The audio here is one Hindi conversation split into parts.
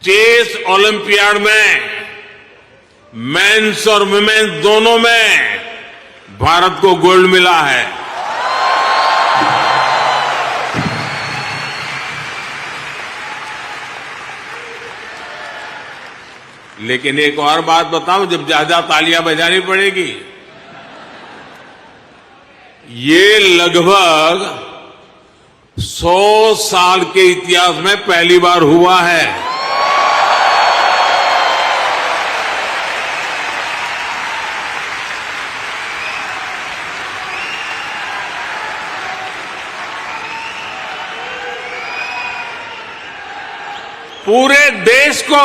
चेस ओलंपियाड में मेंस और वुमेन्स दोनों में भारत को गोल्ड मिला है। लेकिन एक और बात बताऊं, जब ज्यादा तालियां बजानी पड़ेगी। ये लगभग 100 साल के इतिहास में पहली बार हुआ है। पूरे देश को,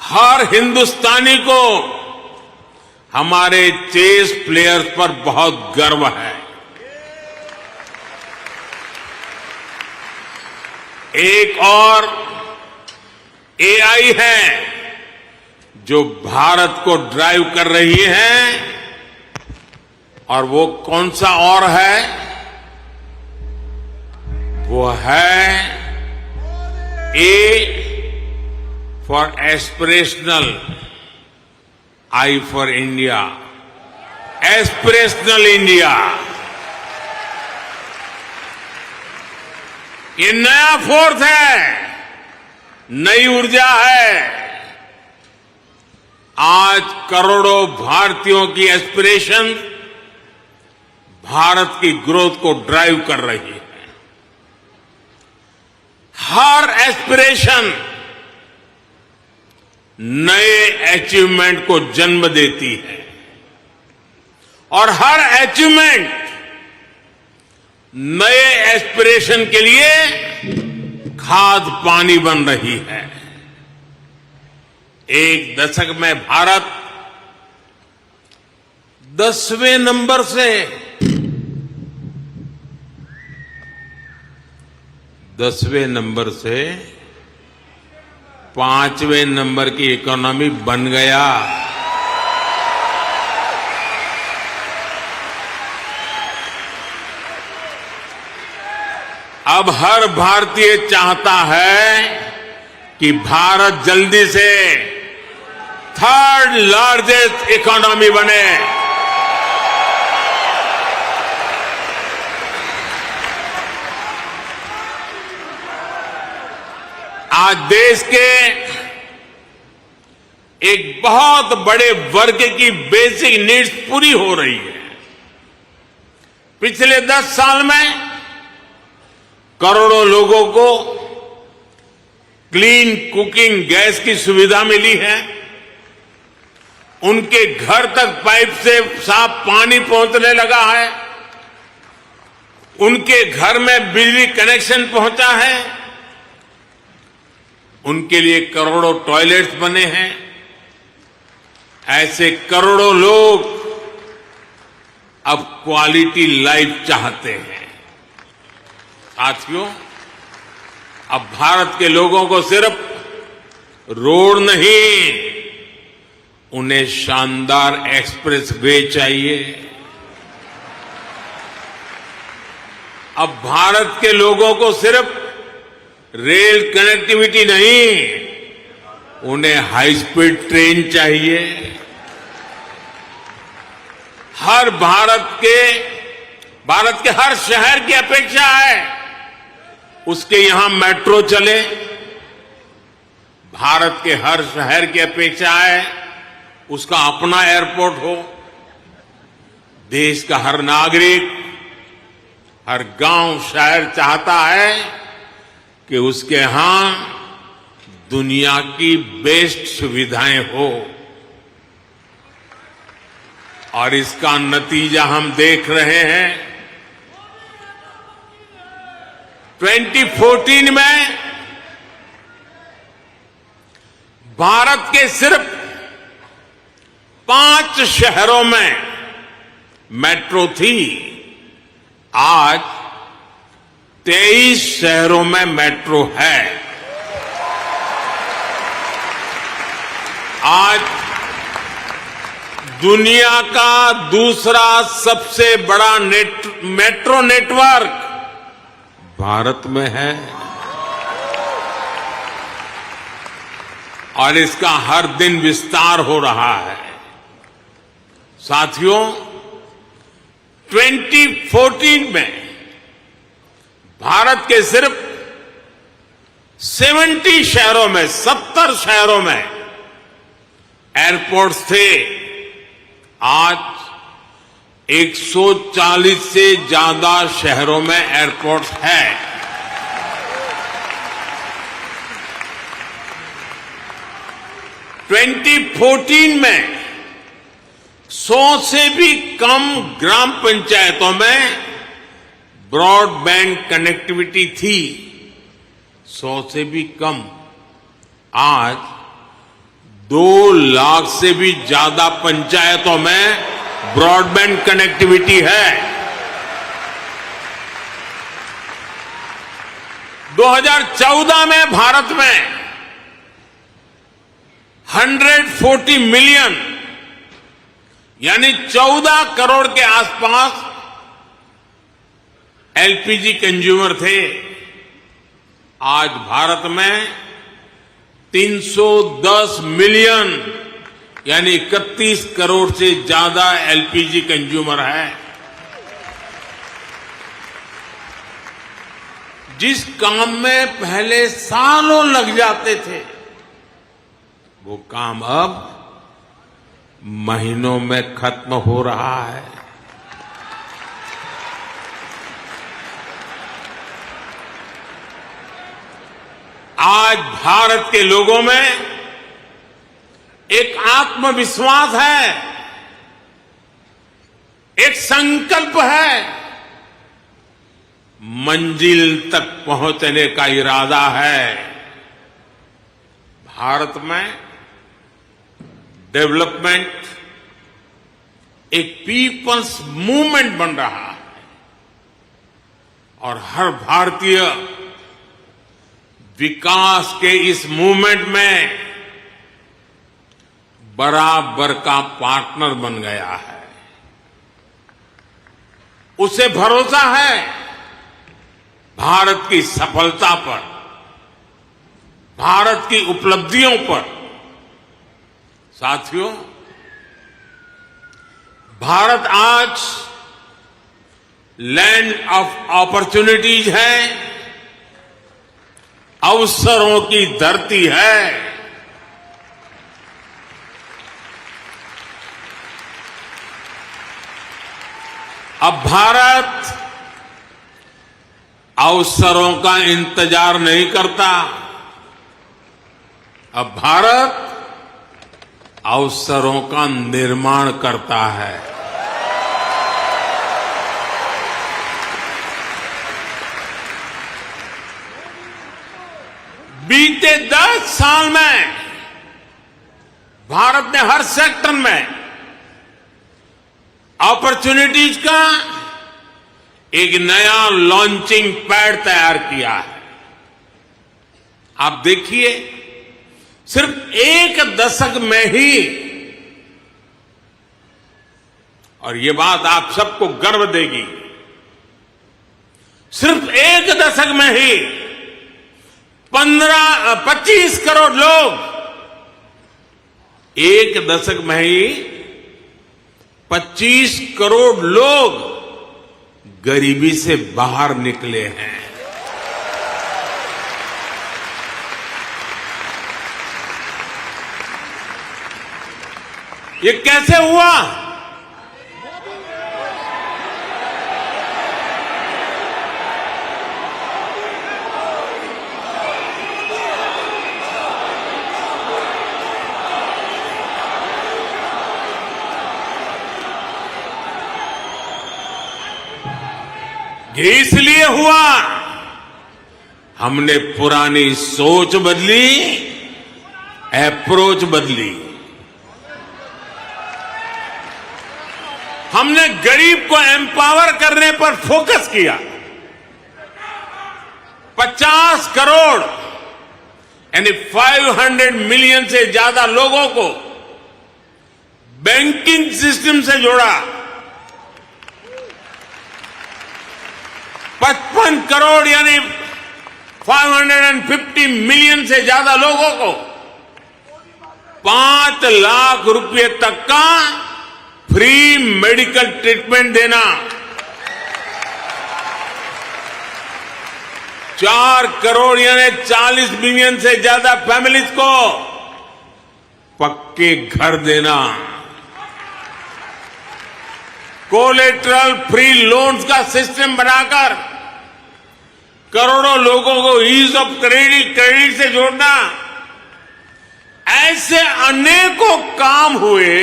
हर हिंदुस्तानी को हमारे चेस प्लेयर्स पर बहुत गर्व है। एक और एआई है जो भारत को ड्राइव कर रही है, और वो कौन सा और है? वो है A for aspirational, I for India, aspirational India. ये नया फोर्स है, नई ऊर्जा है। आज करोड़ों भारतीयों की एस्पिरेशन भारत की ग्रोथ को ड्राइव कर रही है। हर एस्पिरेशन नए अचीवमेंट को जन्म देती है, और हर अचीवमेंट नए एस्पिरेशन के लिए खाद पानी बन रही है। एक दशक में भारत 10वें नंबर से 5वें नंबर की इकोनॉमी बन गया। अब हर भारतीय चाहता है कि भारत जल्दी से 3rd लार्जेस्ट इकोनॉमी बने। आज देश के एक बहुत बड़े वर्ग की बेसिक नीड्स पूरी हो रही है। पिछले 10 साल में करोड़ों लोगों को क्लीन कुकिंग गैस की सुविधा मिली है। उनके घर तक पाइप से साफ पानी पहुंचने लगा है। उनके घर में बिजली कनेक्शन पहुंचा है। उनके लिए करोड़ों टॉयलेट्स बने हैं। ऐसे करोड़ों लोग अब क्वालिटी लाइफ चाहते हैं। साथियों, अब भारत के लोगों को सिर्फ रोड नहीं, उन्हें शानदार एक्सप्रेस वे चाहिए। अब भारत के लोगों को सिर्फ रेल कनेक्टिविटी नहीं, उन्हें हाई स्पीड ट्रेन चाहिए। भारत के हर शहर की अपेक्षा है उसके यहां मेट्रो चले। भारत के हर शहर की अपेक्षा है उसका अपना एयरपोर्ट हो। देश का हर नागरिक, हर गांव शहर चाहता है कि उसके यहां दुनिया की बेस्ट सुविधाएं हो, और इसका नतीजा हम देख रहे हैं। 2014 में भारत के सिर्फ 5 शहरों में मेट्रो थी। आज 23 शहरों में मेट्रो है। आज दुनिया का दूसरा सबसे बड़ा मेट्रो नेटवर्क भारत में है। और इसका हर दिन विस्तार हो रहा है। साथियों, 2014 में भारत के सिर्फ 70 शहरों में, 70 शहरों में एयरपोर्ट्स थे। आज 140 से ज्यादा शहरों में एयरपोर्ट्स है। 2014 में 100 से भी कम ग्राम पंचायतों में ब्रॉडबैंड कनेक्टिविटी थी। 100 से भी कम। आज 2 लाख से भी ज्यादा पंचायतों में ब्रॉडबैंड कनेक्टिविटी है। 2014 में भारत में 140 मिलियन यानी 14 करोड़ के आसपास एलपीजी कंज्यूमर थे। आज भारत में 310 मिलियन यानी 31 करोड़ से ज्यादा एलपीजी कंज्यूमर है। जिस काम में पहले सालों लग जाते थे, वो काम अब महीनों में खत्म हो रहा है। आज भारत के लोगों में एक आत्मविश्वास है, एक संकल्प है, मंजिल तक पहुंचने का इरादा है। भारत में डेवलपमेंट एक पीपल्स मूवमेंट बन रहा है और हर भारतीय विकास के इस मूवमेंट में बराबर का पार्टनर बन गया है। उसे भरोसा है भारत की सफलता पर, भारत की उपलब्धियों पर। साथियों, भारत आज लैंड ऑफ अपॉर्चुनिटीज है, अवसरों की धरती है। अब भारत अवसरों का इंतजार नहीं करता। अब भारत अवसरों का निर्माण करता है। बीते 10 साल में भारत ने हर सेक्टर में अपॉर्चुनिटीज का एक नया लॉन्चिंग पैड तैयार किया है। आप देखिए, सिर्फ 1 दशक में ही, और ये बात आप सबको गर्व देगी, सिर्फ 1 दशक में ही 25 करोड़ लोग, 1 दशक में ही 25 करोड़ लोग गरीबी से बाहर निकले हैं। ये कैसे हुआ? ये इसलिए हुआ, हमने पुरानी सोच बदली, अप्रोच बदली। हमने गरीब को एम्पावर करने पर फोकस किया। 50 करोड़ यानी 500 मिलियन से ज्यादा लोगों को बैंकिंग सिस्टम से जोड़ा। 55 करोड़ यानी 550 मिलियन से ज्यादा लोगों को 5 लाख रुपए तक का फ्री मेडिकल ट्रीटमेंट देना, 4 करोड़ यानी 40 मिलियन से ज्यादा फैमिलीज को पक्के घर देना, कोलेटरल फ्री लोन्स का सिस्टम बनाकर करोड़ों लोगों को ईज ऑफ क्रेडिट से जोड़ना, ऐसे अनेकों काम हुए।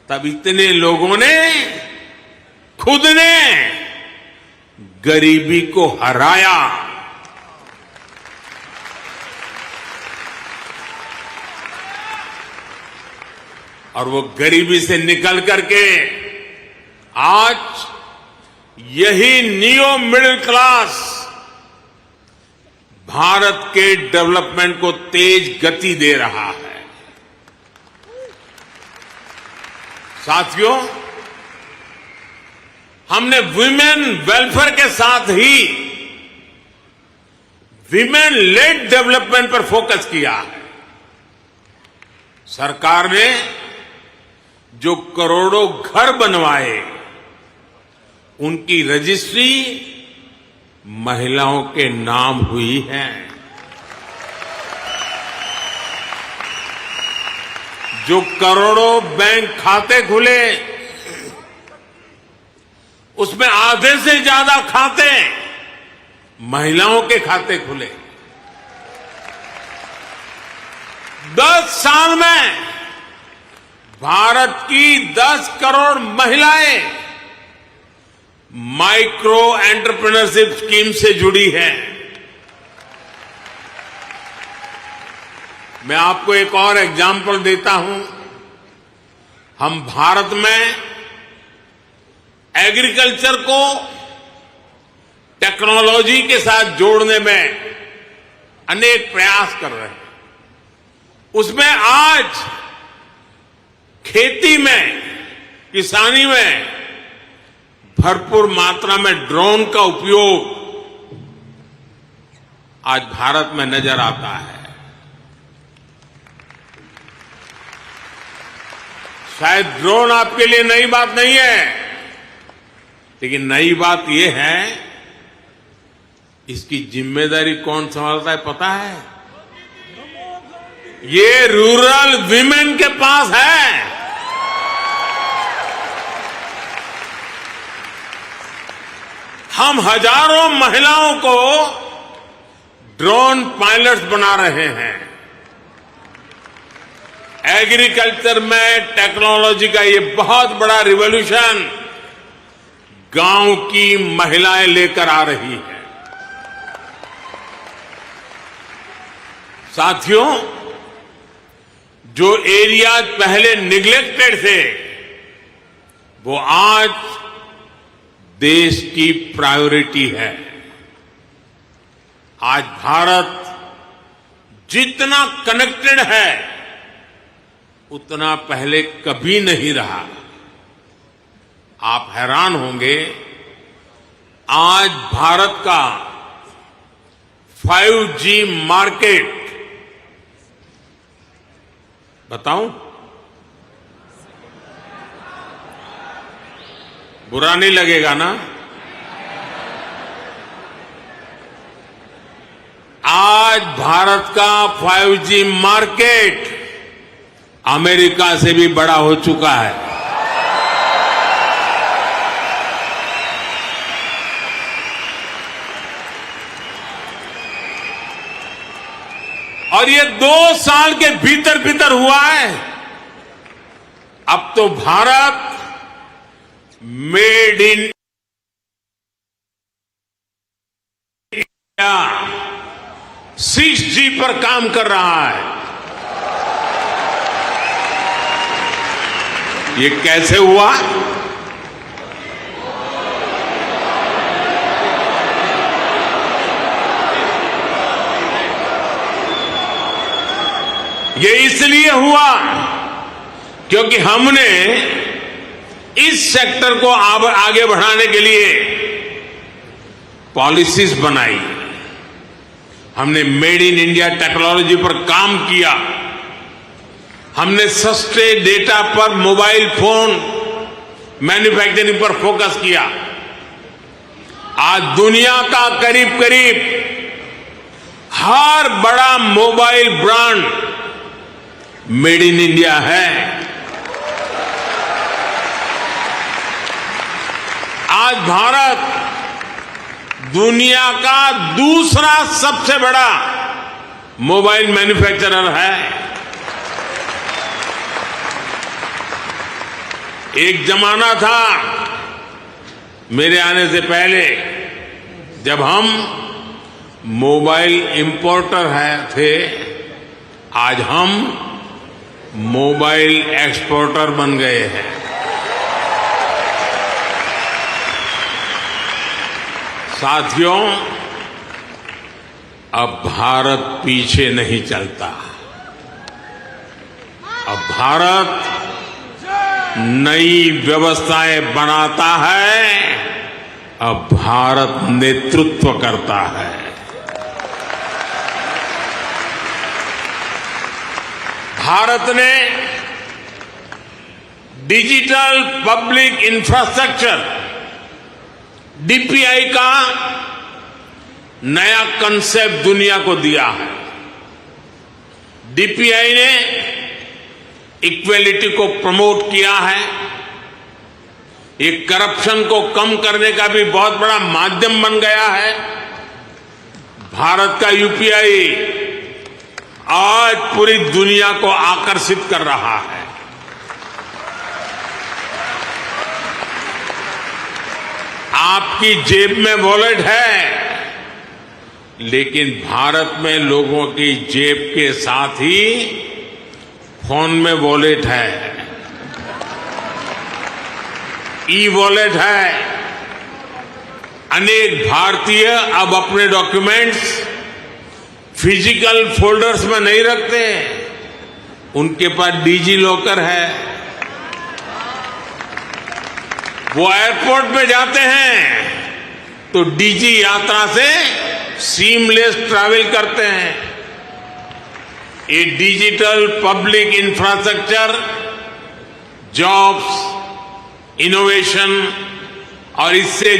तब इतने लोगों ने खुद ने गरीबी को हराया। और वो गरीबी से निकल करके आज यही नियो मिडिल क्लास भारत के डेवलपमेंट को तेज गति दे रहा है। साथियों, हमने विमेन वेलफेयर के साथ ही विमेन लेड डेवलपमेंट पर फोकस किया है। सरकार ने जो करोड़ों घर बनवाए, उनकी रजिस्ट्री महिलाओं के नाम हुई है। जो करोड़ों बैंक खाते खुले, उसमें आधे से ज्यादा खाते महिलाओं के खाते खुले। 10 साल में भारत की 10 करोड़ महिलाएं माइक्रो एंटरप्रेन्योरशिप स्कीम से जुड़ी है। मैं आपको एक और एग्जाम्पल देता हूं। हम भारत में एग्रीकल्चर को टेक्नोलॉजी के साथ जोड़ने में अनेक प्रयास कर रहे हैं। उसमें आज खेती में, किसानी में भरपूर मात्रा में ड्रोन का उपयोग आज भारत में नजर आता है। शायद ड्रोन आपके लिए नई बात नहीं है, लेकिन नई बात यह है, इसकी जिम्मेदारी कौन संभालता है पता है? ये रूरल विमेन के पास है। हम हजारों महिलाओं को ड्रोन पायलट्स बना रहे हैं। एग्रीकल्चर में टेक्नोलॉजी का ये बहुत बड़ा रिवॉल्यूशन गांव की महिलाएं लेकर आ रही हैं। साथियों, जो एरिया पहले निग्लेक्टेड थे, वो आज देश की प्रायोरिटी है। आज भारत जितना कनेक्टेड है, उतना पहले कभी नहीं रहा। आप हैरान होंगे, आज भारत का 5G मार्केट, बताऊं? बुरा नहीं लगेगा ना? आज भारत का 5G मार्केट अमेरिका से भी बड़ा हो चुका है। और ये 2 साल के भीतर भीतर हुआ है। अब तो Bharat made in India 6G पर काम कर रहा है। ये कैसे हुआ? ये इसलिए हुआ क्योंकि हमने इस सेक्टर को आगे बढ़ाने के लिए पॉलिसीज बनाई। हमने मेड इन इंडिया टेक्नोलॉजी पर काम किया। हमने सस्ते डेटा पर मोबाइल फोन मैन्युफैक्चरिंग पर फोकस किया। आज दुनिया का करीब करीब हर बड़ा mobile brand made in India है। आज भारत दुनिया का दूसरा सबसे बड़ा मोबाइल मैन्युफैक्चरर है। एक जमाना था मेरे आने से पहले जब हम मोबाइल इंपोर्टर थे, आज हम मोबाइल एक्सपोर्टर बन गए हैं। साथियों, अब भारत पीछे नहीं चलता। अब भारत नई व्यवस्थाएं बनाता है। अब भारत नेतृत्व करता है। भारत ने डिजिटल पब्लिक इंफ्रास्ट्रक्चर डीपीआई का नया कंसेप्ट दुनिया को दिया है। डीपीआई ने इक्वेलिटी को प्रमोट किया है। ये करप्शन को कम करने का भी बहुत बड़ा माध्यम बन गया है। भारत का यूपीआई आज पूरी दुनिया को आकर्षित कर रहा है। आपकी जेब में वॉलेट है, लेकिन भारत में लोगों की जेब के साथ ही फोन में वॉलेट है, ई वॉलेट है। अनेक भारतीय अब अपने डॉक्यूमेंट्स फिजिकल फोल्डर्स में नहीं रखते, उनके पास डिजी लॉकर है। वो एयरपोर्ट में जाते हैं तो डिजी यात्रा से सीमलेस ट्रैवल करते हैं। ये digital public infrastructure jobs, innovation और इससे